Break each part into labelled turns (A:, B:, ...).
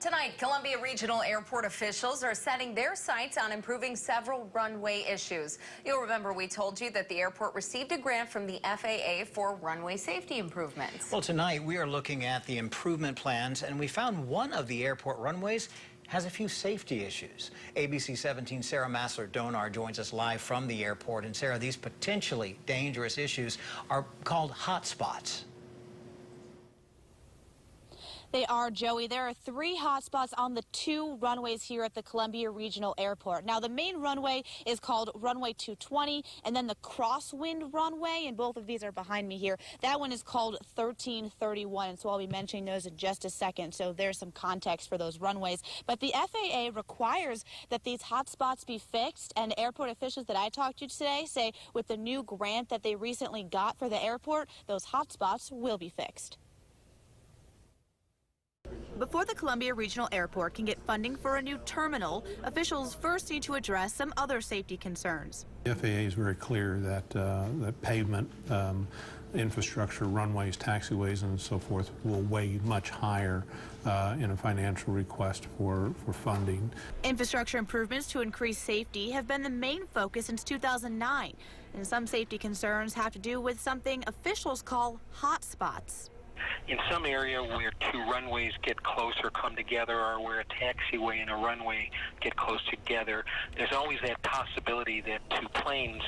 A: Tonight, Columbia Regional Airport officials are setting their sights on improving several runway issues. You'll remember we told you that the airport received a grant from the FAA for runway safety improvements.
B: Well, tonight we are looking at the improvement plans, and we found one of the airport runways has a few safety issues. ABC 17's Sarah Massler-Donar joins us live from the airport. And Sarah, these potentially dangerous issues are called hot spots.
C: They are, Joey. There are 3 hotspots on the 2 runways here at the Columbia Regional Airport. Now, the main runway is called runway 220, and then the crosswind runway, and both of these are behind me here. That one is called 1331, and so I'll be mentioning those in just a second, so there's some context for those runways. But the FAA requires that these hotspots be fixed, and airport officials that I talked to today say with the new grant that they recently got for the airport, those hotspots will be fixed. Before the Columbia Regional Airport can get funding for a new terminal, officials first need to address some other safety concerns.
D: The FAA is very clear that that pavement, infrastructure, runways, taxiways, and so forth will weigh much higher in a financial request for funding.
C: Infrastructure improvements to increase safety have been the main focus since 2009, and some safety concerns have to do with something officials call hot spots.
E: In some area where 2 runways get close or come together, or where a taxiway and a runway get close together, there's always that possibility that 2 planes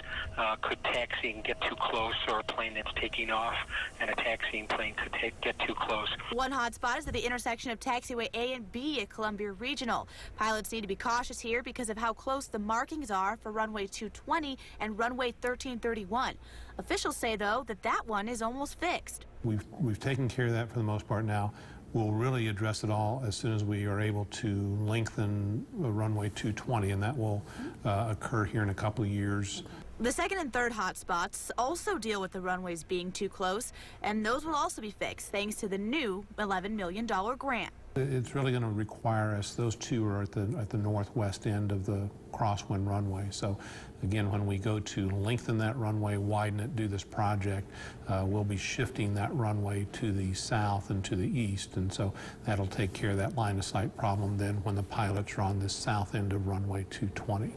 E: could taxi and get too close, or a plane that's taking off and a taxiing plane could get too close.
C: One hot spot is at the intersection of taxiway A and B at Columbia Regional. Pilots need to be cautious here because of how close the markings are for runway 220 and runway 1331. Officials say, though, that that one is almost fixed.
D: We've taken care of that for the most part now. We'll really address it all as soon as we are able to lengthen runway 220, and that will occur here in a couple of years.
C: The second and third hotspots also deal with the runways being too close, and those will also be fixed thanks to the new $11 million grant.
D: It's really going to require us, those 2 are at the northwest end of the crosswind runway. So again, when we go to lengthen that runway, widen it, do this project, we'll be shifting that runway to the south and to the east, and so that'll take care of that line of sight problem then when the pilots are on this south end of runway 220.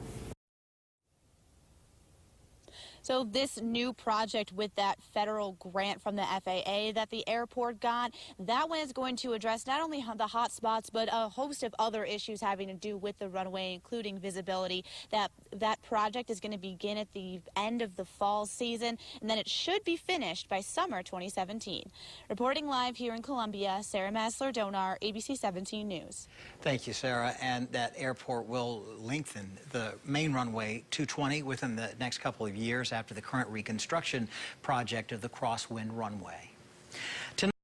C: So this new project with that federal grant from the FAA that the airport got, that one is going to address not only the hot spots, but a host of other issues having to do with the runway, including visibility. That project is going to begin at the end of the fall season, and then it should be finished by summer 2017. Reporting live here in Columbia, Sarah Massler-Donar, ABC 17 News.
B: Thank you, Sarah. And that airport will lengthen the main runway 220 within the next couple of years after the current reconstruction project of the crosswind runway.